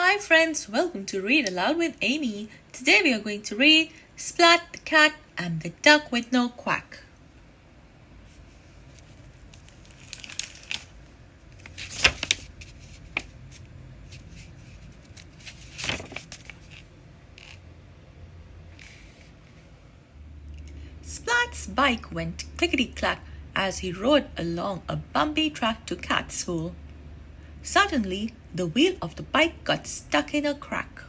Hi friends, welcome to Read Aloud with Amy. Today we are going to read Splat the Cat and the Duck with No Quack. Splat's bike went clickety-clack as he rode along a bumpy track to cat school. Suddenly, the wheel of the bike got stuck in a crack.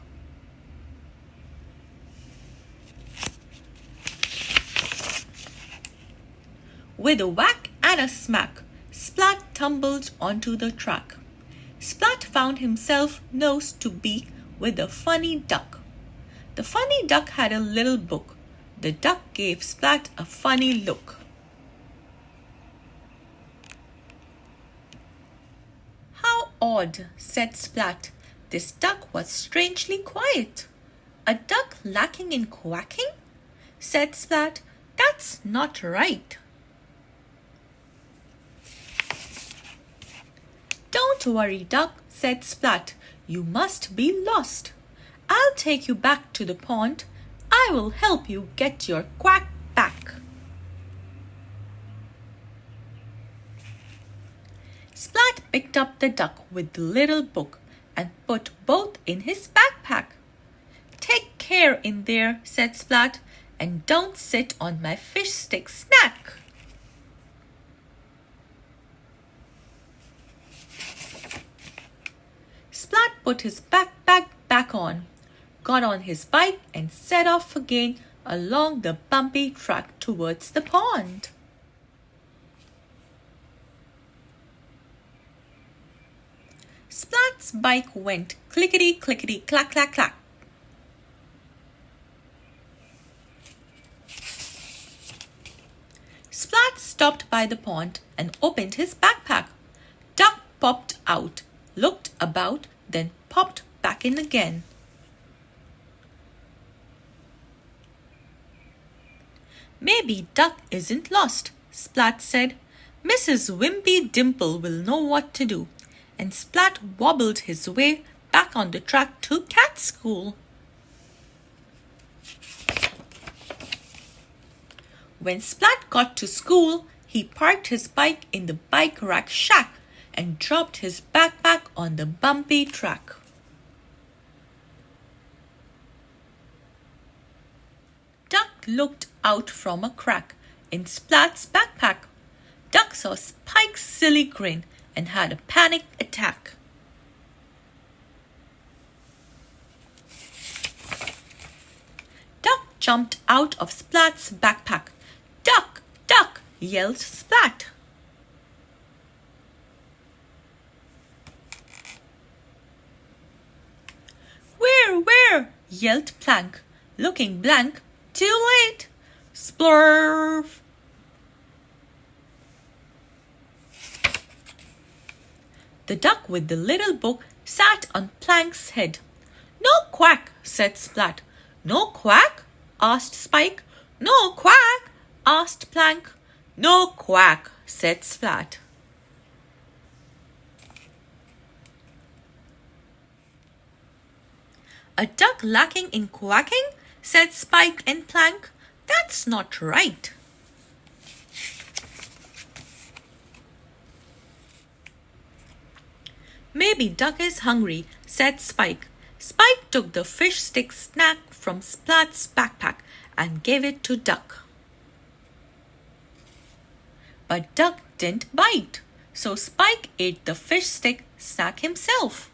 With a whack and a smack, Splat tumbled onto the track. Splat found himself nose to beak with a funny duck. The funny duck had a little book. The duck gave Splat a funny look. "How odd," said Splat. "This duck was strangely quiet." "A duck lacking in quacking?" said Splat. "That's not right." "Don't worry, duck," said Splat. "You must be lost. I'll take you back to the pond. I will help you get your quack back." Splat picked up the duck with the little book and put both in his backpack. "Take care in there," said Splat, "and don't sit on my fish stick snack." Splat put his backpack back on, got on his bike and set off again along the bumpy track towards the pond. Splat's bike went clickety-clickety-clack-clack-clack. Splat stopped by the pond and opened his backpack. Duck popped out, looked about, then popped back in again. "Maybe Duck isn't lost," Splat said. "Mrs. Wimpy Dimple will know what to do." And Splat wobbled his way back on the track to cat school. When Splat got to school, he parked his bike in the bike rack shack and dropped his backpack on the bumpy track. Duck looked out from a crack in Splat's backpack. Duck saw Spike's silly grin and had a panic attack. Duck jumped out of Splat's backpack. "Duck! Duck!" yelled Splat. Where?" yelled Plank, looking blank. "Too late!" Splurf! The duck with the little book sat on Plank's head. "No quack," said Splat. "No quack?" asked Spike. "No quack?" asked Plank. "No quack," said Splat. "A duck lacking in quacking?" said Spike and Plank. "That's not right." "Maybe Duck is hungry," said Spike. Spike took the fish stick snack from Splat's backpack and gave it to Duck. But Duck didn't bite, so Spike ate the fish stick snack himself.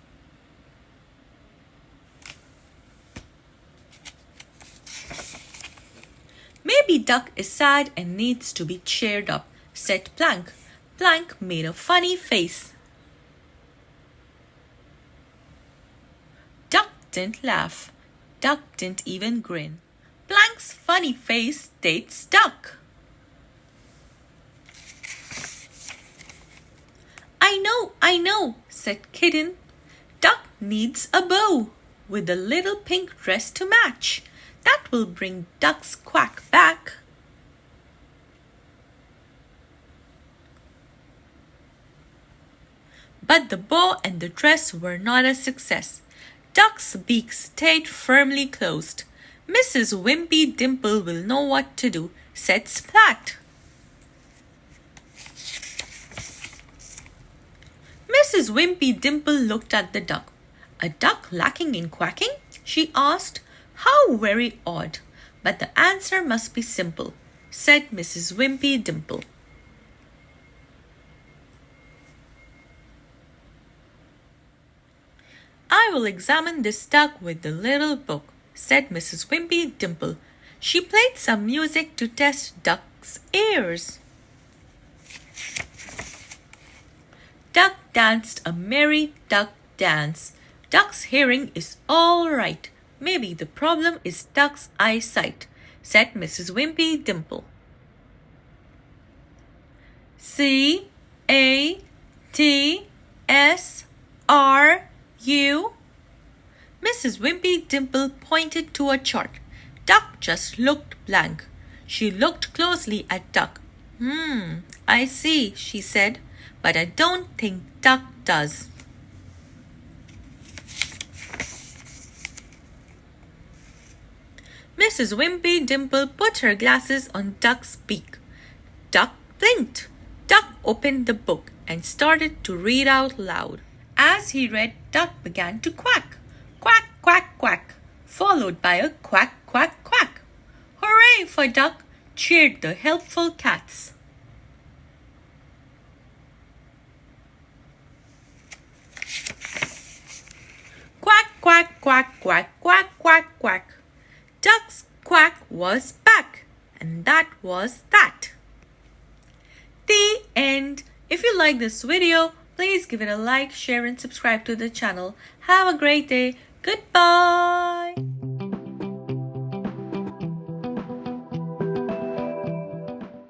"Maybe Duck is sad and needs to be cheered up," said Plank. Plank made a funny face. Duck didn't laugh. Duck didn't even grin. Plank's funny face stayed stuck. I know," said Kitten. "Duck needs a bow with a little pink dress to match. That will bring Duck's quack back." But the bow and the dress were not a success. Duck's beak stayed firmly closed. Mrs. Wimpy Dimple will know what to do, said Splat. Mrs. Wimpy Dimple looked at the duck. A duck lacking in quacking? She asked. How very odd. But the answer must be simple, said Mrs. Wimpy Dimple. I will examine this duck with the little book, said Mrs. Wimpy Dimple. She played some music to test Duck's ears. Duck danced a merry duck dance. Duck's hearing is all right. Maybe the problem is Duck's eyesight, said Mrs. Wimpy Dimple. C-A-T-S-R-U. Mrs. Wimpy Dimple pointed to a chart. Duck just looked blank. She looked closely at Duck. I see, she said, but I don't think Duck does. Mrs. Wimpy Dimple put her glasses on Duck's beak. Duck blinked. Duck opened the book and started to read out loud. As he read, Duck began to quack. Quack, quack, quack, followed by a quack, quack, quack. Hooray for Duck, cheered the helpful cats. Quack, quack, quack, quack, quack, quack, quack. Duck's quack was back, and that was that. The end. If you like this video, please give it a like, share, and subscribe to the channel. Have a great day. Goodbye.